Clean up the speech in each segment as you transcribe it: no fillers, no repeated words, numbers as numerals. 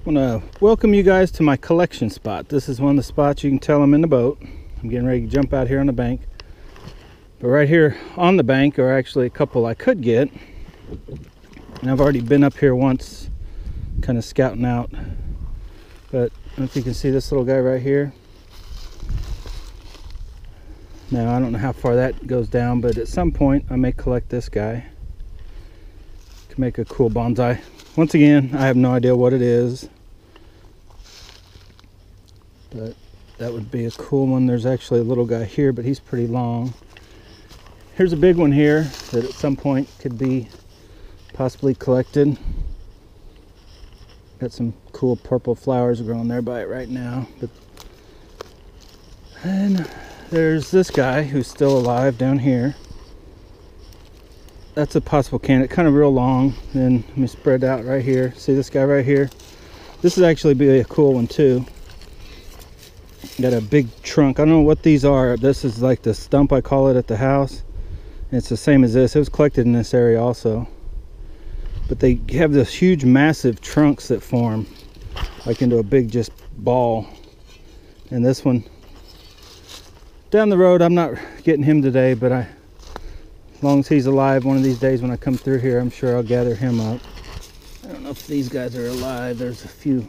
I want to welcome you guys to my collection spot. This is one of the spots you can tell I'm in the boat. I'm getting ready to jump out here on the bank. But right here on the bank are actually a couple I could get. And I've already been up here once, kind of scouting out. But I don't know if you can see this little guy right here. Now, I don't know how far that goes down, but at some point I may collect this guy. Can make a cool bonsai. Once again, I have no idea what it is, but that would be a cool one. There's actually a little guy here, but he's pretty long. Here's a big one here that at some point could be possibly collected. Got some cool purple flowers growing there by it right now. And there's this guy who's still alive down here. That's a possible candidate, kind of real long. Then let me spread out right here. See this guy right here? This would actually be a cool one too. Got a big trunk. I don't know what these are. This is like the stump, I call it, at the house. And it's the same as this. It was collected in this area also. But they have this huge, massive trunks that form like into a big just ball. And this one down the road, I'm not getting him today, but as long as he's alive, one of these days when I come through here, I'm sure I'll gather him up. I don't know if these guys are alive. There's a few.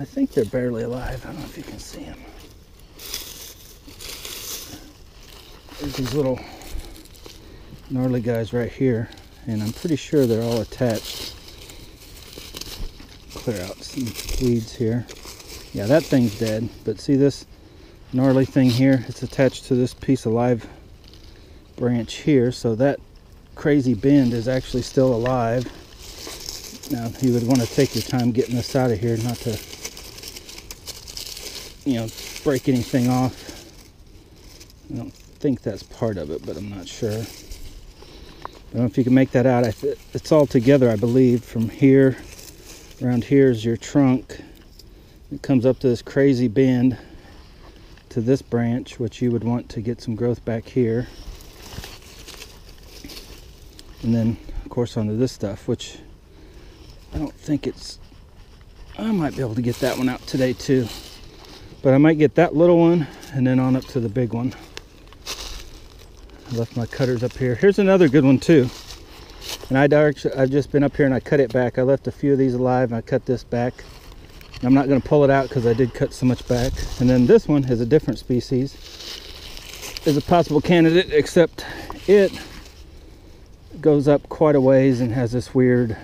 I think they're barely alive. I don't know if you can see them. There's these little gnarly guys right here, and I'm pretty sure they're all attached. Clear out some weeds here. Yeah, that thing's dead, but see this gnarly thing here? It's attached to this piece of live branch here, so that crazy bend is actually still alive. Now you would want to take your time getting this out of here, not to, break anything off. I don't think that's part of it, but I'm not sure. I don't know if you can make that out. It's all together, I believe. From here, around here is your trunk. It comes up to this crazy bend to this branch, which you would want to get some growth back here. And then, of course, onto this stuff, which I don't think I might be able to get that one out today too. But I might get that little one and then on up to the big one. I left my cutters up here. Here's another good one too. And I've just been up here and I cut it back. I left a few of these alive and I cut this back. And I'm not going to pull it out because I did cut so much back. And then this one is a different species. Is a possible candidate, except it goes up quite a ways and has this weird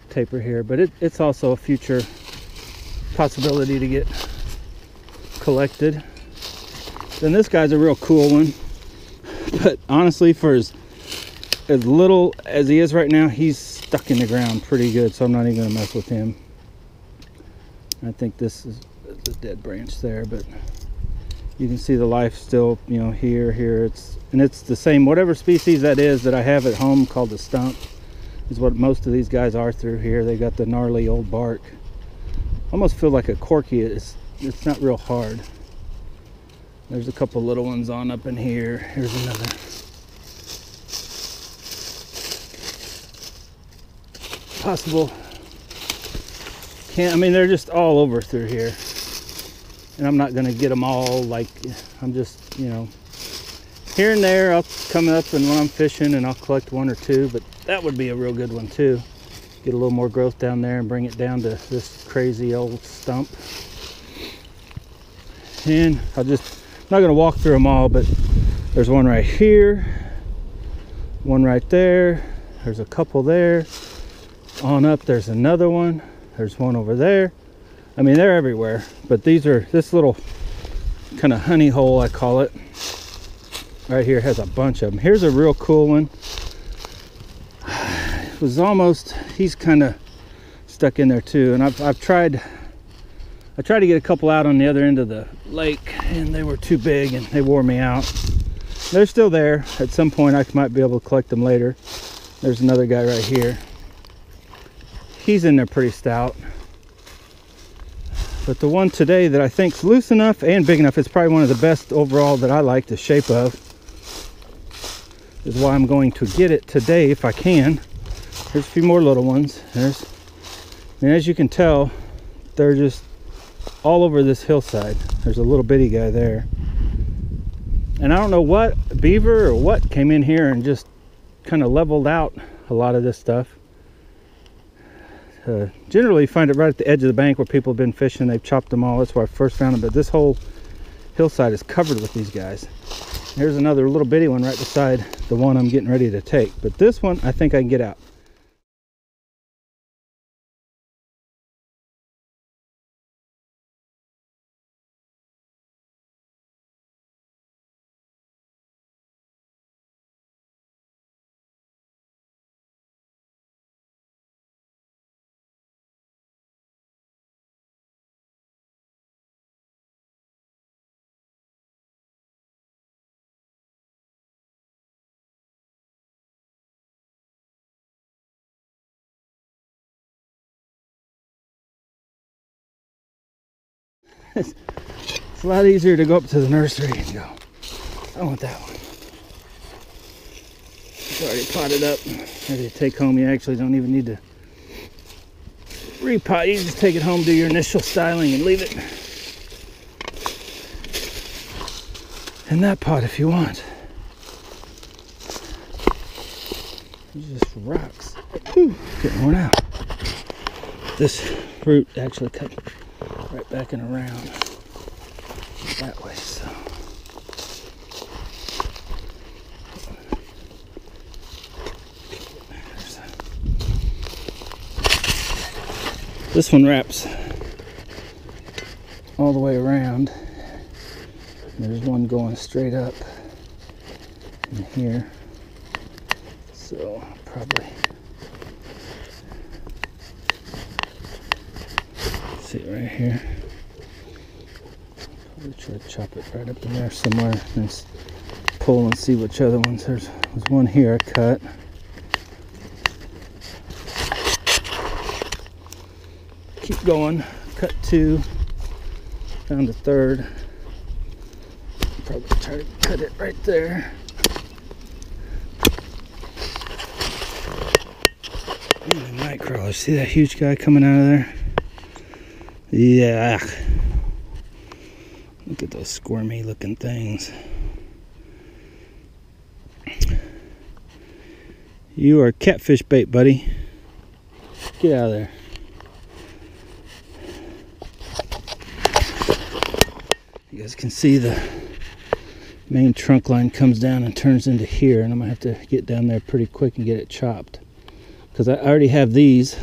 taper here, but it's also a future possibility to get collected. Then this guy's a real cool one, but honestly, for as little as he is right now, he's stuck in the ground pretty good, so I'm not even gonna mess with him. I think this is a dead branch there, but you can see the life still, here. It's the same, whatever species that is that I have at home called the stump, is what most of these guys are through here. They got the gnarly old bark. Almost feel like a corky. It's not real hard. There's a couple little ones on up in here. Here's another. Possible. They're just all over through here. And I'm not going to get them all, I'm just, here and there I'll come up and when I'm fishing and I'll collect one or two, but that would be a real good one too. Get a little more growth down there and bring it down to this crazy old stump. And I'm not going to walk through them all, but there's one right here, one right there, there's a couple there. On up there's another one, there's one over there. They're everywhere, but this little kind of honey hole, I call it, right here has a bunch of them. Here's a real cool one. He's kind of stuck in there too, and I tried to get a couple out on the other end of the lake, and they were too big and they wore me out. They're still there. At some point I might be able to collect them later. There's another guy right here. He's in there pretty stout. But the one today that I think's loose enough and big enough, it's probably one of the best overall that I like the shape of, is why I'm going to get it today if I can. There's a few more little ones. There's And as you can tell, they're just all over this hillside. There's a little bitty guy there. And I don't know what beaver or what came in here and just kind of leveled out a lot of this stuff. Generally you find it right at the edge of the bank where people have been fishing. They've chopped them all. That's where I first found them. But this whole hillside is covered with these guys. Here's another little bitty one right beside the one I'm getting ready to take. But this one, I think I can get out. It's a lot easier to go up to the nursery and go, I want that one. It's already potted up, ready to take home. You actually don't even need to repot. You just take it home, do your initial styling, and leave it in that pot if you want. It just rocks. Whew, getting worn out. This root actually cut right back and around that way, so this one wraps all the way around. There's one going straight up in here, so probably see it right here. Probably try to chop it right up in there somewhere and pull and see which other ones. There's one here I cut. Keep going. Cut two. Found a third. Probably try to cut it right there. Night crawler. See that huge guy coming out of there? Yeah. Look at those squirmy looking things. You are catfish bait, buddy. Get out of there. You guys can see the main trunk line comes down and turns into here, and I'm gonna have to get down there pretty quick and get it chopped, because I already have these.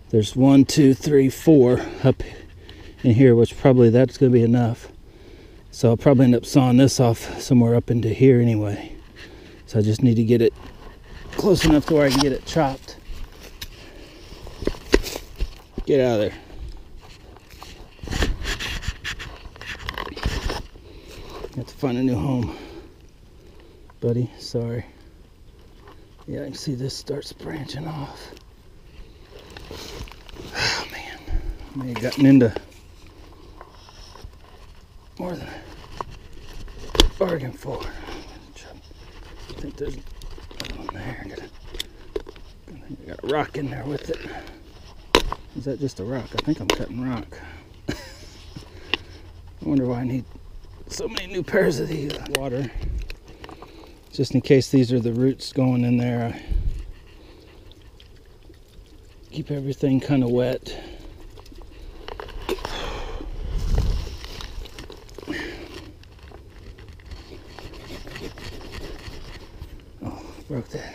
There's 1, 2, 3, 4 up in here, which probably that's going to be enough. So I'll probably end up sawing this off somewhere up into here anyway. So I just need to get it close enough to where I can get it chopped. Get out of there. Have to find a new home, buddy. Sorry. Yeah, I can see this starts branching off. Oh man, I may have gotten into more than I bargained for. I think there's one there. I got a rock in there with it. Is that just a rock? I think I'm cutting rock. I wonder why I need so many new pairs of these. Water, just in case these are the roots going in there. I keep everything kind of wet. Oh, broke that.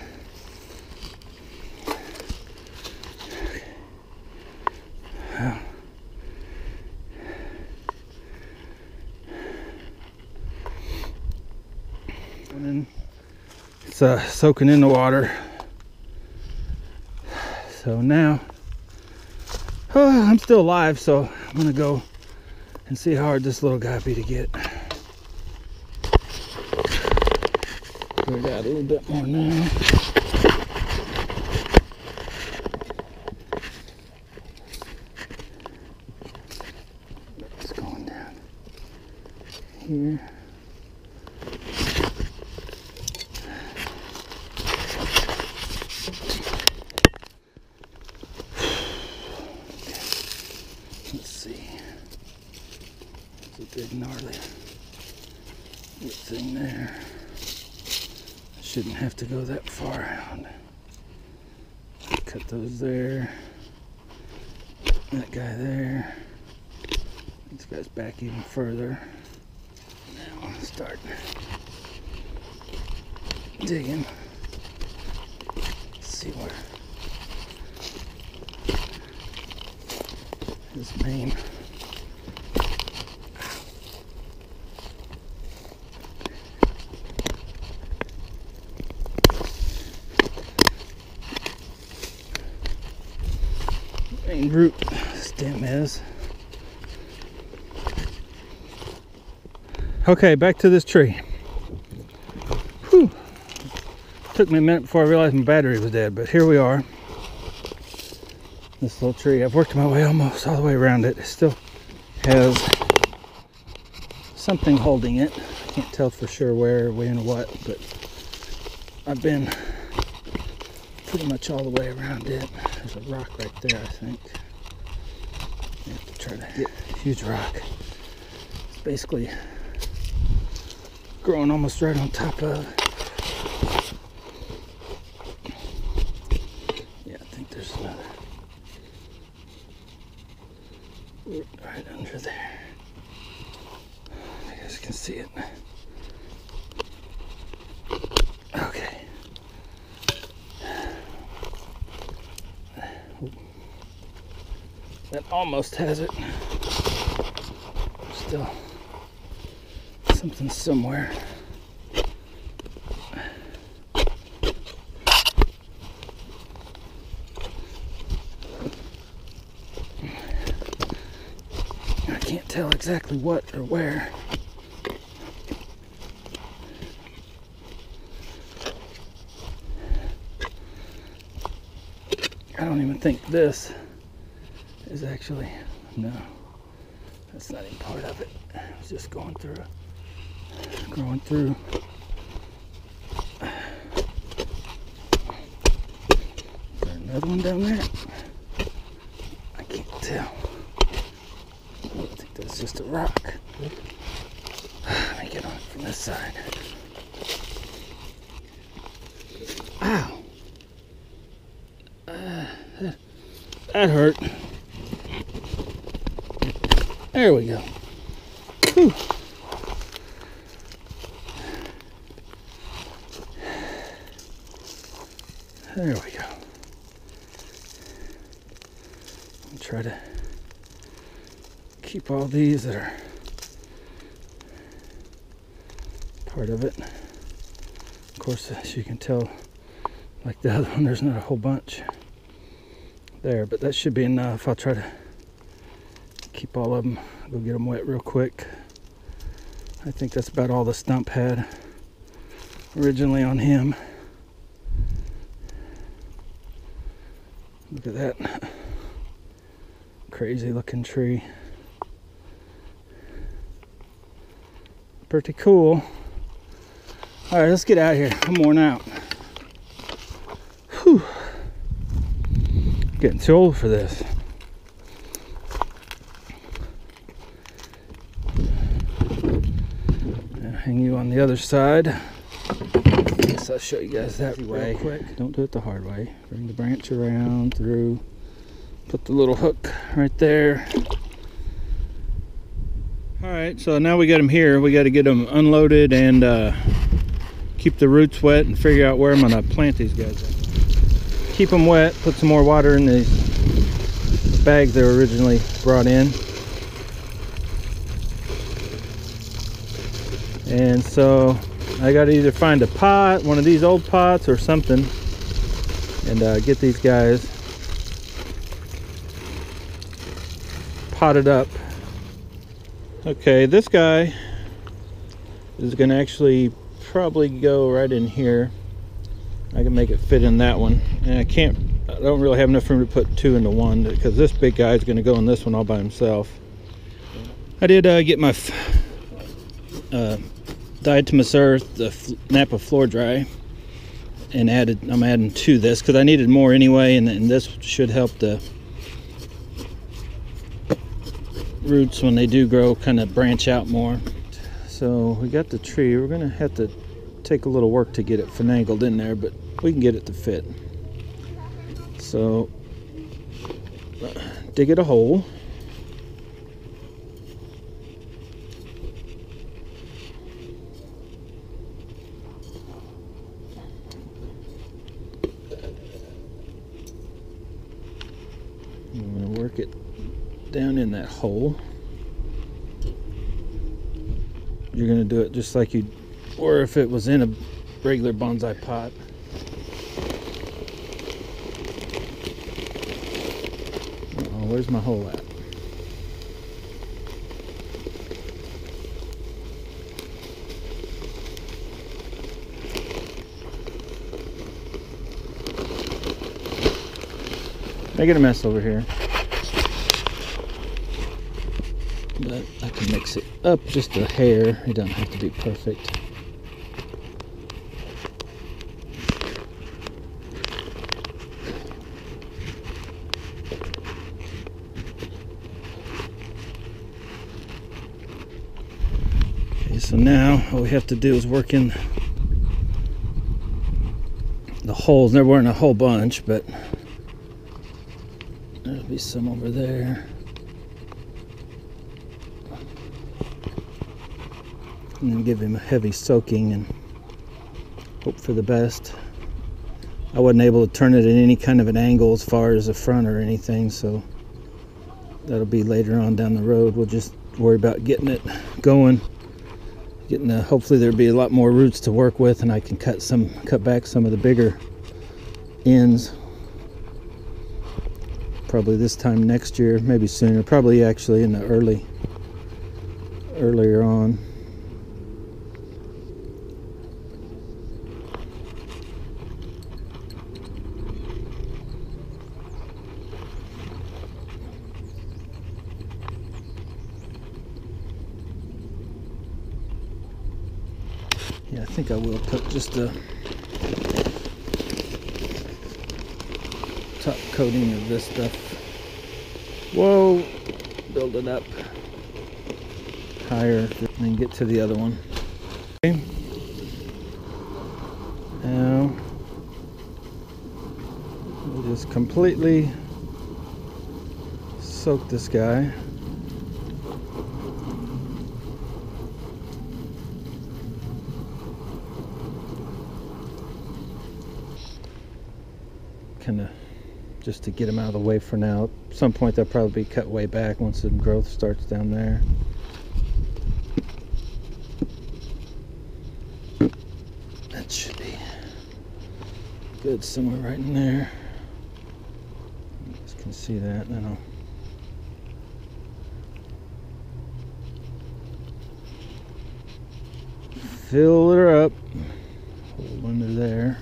And it's soaking in the water. So now, I'm still alive, so I'm gonna go and see how hard this little guy be to get. We got a little bit more now. It's going down here. big gnarly root thing there. Shouldn't have to go that far out. Cut those there. That guy there. This guy's back even further. Now I'll start digging. Let's see where his main root stem is. Okay, back to this tree. Whew. Took me a minute before I realized my battery was dead, but here we are. This little tree, I've worked my way almost all the way around it. It still has something holding it. I can't tell for sure where, when, or what, but I've been pretty much all the way around it. There's a rock right there, I think. I have to try to get a huge rock. It's basically growing almost right on top of. Yeah, I think there's another root right under there. You guys can see it. Okay. That almost has it. Still something somewhere. I can't tell exactly what or where. I don't even think this is actually, no, that's not even part of it. It's just going through, growing through. Is there another one down there? I can't tell. I think that's just a rock. Let me get on it from this side. Ow! That hurt. There we go. Whew. There we go. I'll try to keep all these that are part of it. Of course, as you can tell, like the other one, there's not a whole bunch there, but that should be enough. I'll try to keep all of them, go get them wet real quick. I think that's about all the stump had originally on him. Look at that crazy looking tree. Pretty cool. All right, let's get out of here. I'm worn out. Whew. Getting too old for this. I'll hang you on the other side. I guess I'll show you guys that real quick. Don't do it the hard way. Bring the branch around through. Put the little hook right there. All right, so now we got them here. We got to get them unloaded and keep the roots wet and figure out where I'm gonna plant these guys at. Keep them wet, put some more water in these bags they were originally brought in. And so I got to either find a pot, one of these old pots or something, and get these guys potted up. Okay, this guy is going to actually probably go right in here. I can make it fit in that one, and I don't really have enough room to put two into one because this big guy is going to go in this one all by himself. I did get my diatomaceous earth, the Napa Floor Dry, and I'm adding to this because I needed more anyway, and this should help the roots, when they do grow, kind of branch out more. So we got the tree. We're gonna have to take a little work to get it finagled in there, but we can get it to fit. So dig it a hole. I'm gonna work it down in that hole. You're gonna do it just like you, or if it was in a regular bonsai pot. Uh-oh, where's my hole at? Making a mess over here. But I can mix it up just a hair. It doesn't have to be perfect. Okay, so now all we have to do is work in the holes. There weren't a whole bunch, but there'll be some over there. And then give him a heavy soaking and hope for the best. I wasn't able to turn it at any kind of an angle as far as the front or anything, so that'll be later on down the road. We'll just worry about getting it going, hopefully there'll be a lot more roots to work with, and I can cut back some of the bigger ends probably this time next year, maybe sooner, probably actually in the earlier on. Yeah, I think I will put just a top coating of this stuff. Whoa! Build it up higher and then get to the other one. Okay. Now we'll just completely soak this guy. Kind of just to get them out of the way for now. At some point they'll probably be cut way back once the growth starts down there. That should be good somewhere right in there. You guys can see that. Then I'll fill her up. Hold under there.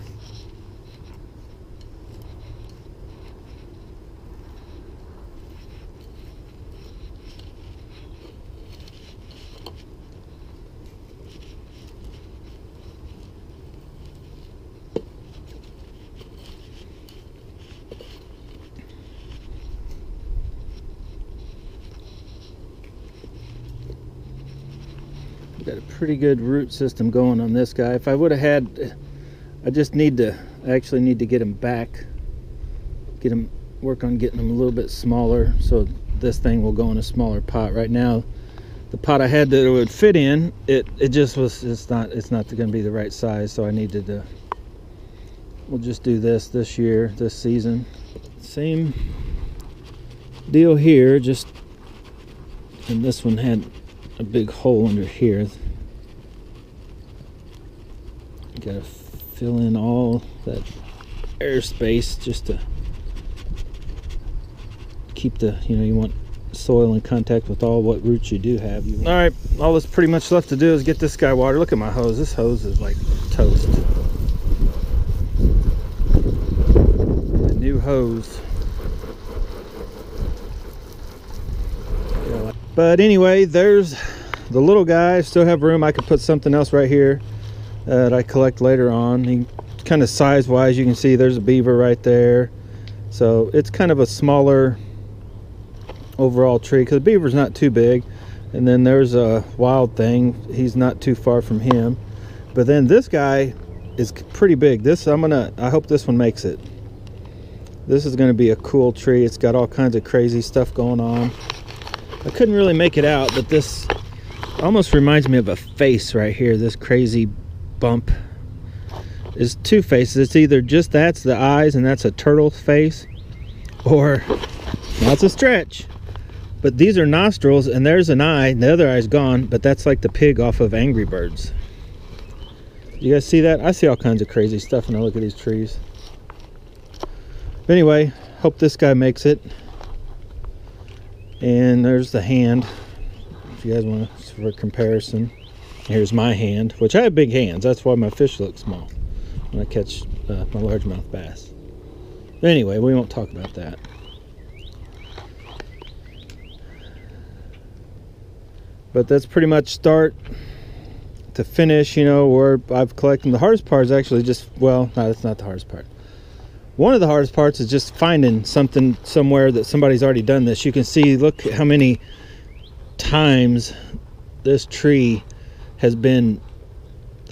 Got a pretty good root system going on this guy. If I would have had, I actually need to get him back, work on getting him a little bit smaller, so this thing will go in a smaller pot. Right now, the pot I had that it would fit in, it's not going to be the right size, so I needed to, we'll just do this year, this season. Same deal here, just, and this one had a big hole under here. Got to fill in all that airspace just to keep the, you want soil in contact with all what roots you do have. All right, all that's pretty much left to do is get this guy watered. Look at my hose. This hose is like toast. A new hose. But anyway, there's the little guy. I still have room. I could put something else right here that I collect later on. He kind of size wise, you can see there's a beaver right there. So it's kind of a smaller overall tree, because the beaver's not too big. And then there's a wild thing, he's not too far from him. But then this guy is pretty big. This I hope this one makes it. This is gonna be a cool tree. It's got all kinds of crazy stuff going on. I couldn't really make it out, but this almost reminds me of a face right here. This crazy bump is two faces. It's either just that's the eyes and that's a turtle face, or that's a stretch. But these are nostrils, and there's an eye, and the other eye's gone, but that's like the pig off of Angry Birds. You guys see that? I see all kinds of crazy stuff when I look at these trees. But anyway, hope this guy makes it. And there's the hand, if you guys want to, for comparison. Here's my hand, which I have big hands. That's why my fish look small when I catch my largemouth bass. But anyway, we won't talk about that. But that's pretty much start to finish, you know, where I've collected. The hardest part is actually just, well, no, that's not the hardest part. One of the hardest parts is just finding something somewhere that somebody's already done this. You can see, look how many times this tree has been,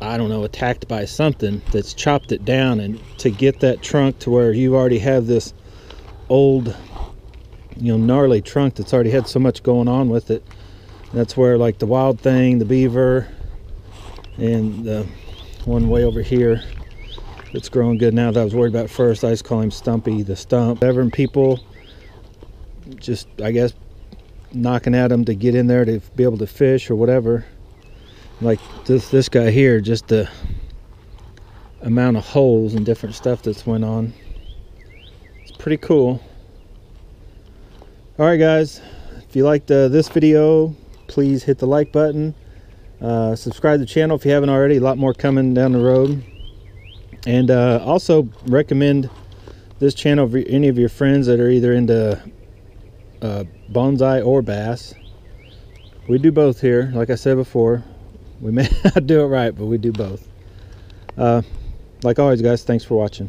I don't know, attacked by something that's chopped it down. And to get that trunk to where you already have this old, you know, gnarly trunk that's already had so much going on with it. That's where, like, the wild thing, the beaver, and the one way over here that's growing good now that I was worried about first, I just call him Stumpy, the stump. Whatever, and people just, I guess, knocking at him to get in there to be able to fish or whatever. Like this guy here, just the amount of holes and different stuff that's went on. It's pretty cool. All right, guys, if you liked this video, please hit the like button. Subscribe to the channel if you haven't already. A lot more coming down the road. And also recommend this channel for any of your friends that are either into bonsai or bass. We do both here. Like I said before, we may not do it right, but we do both. Like always, guys, thanks for watching.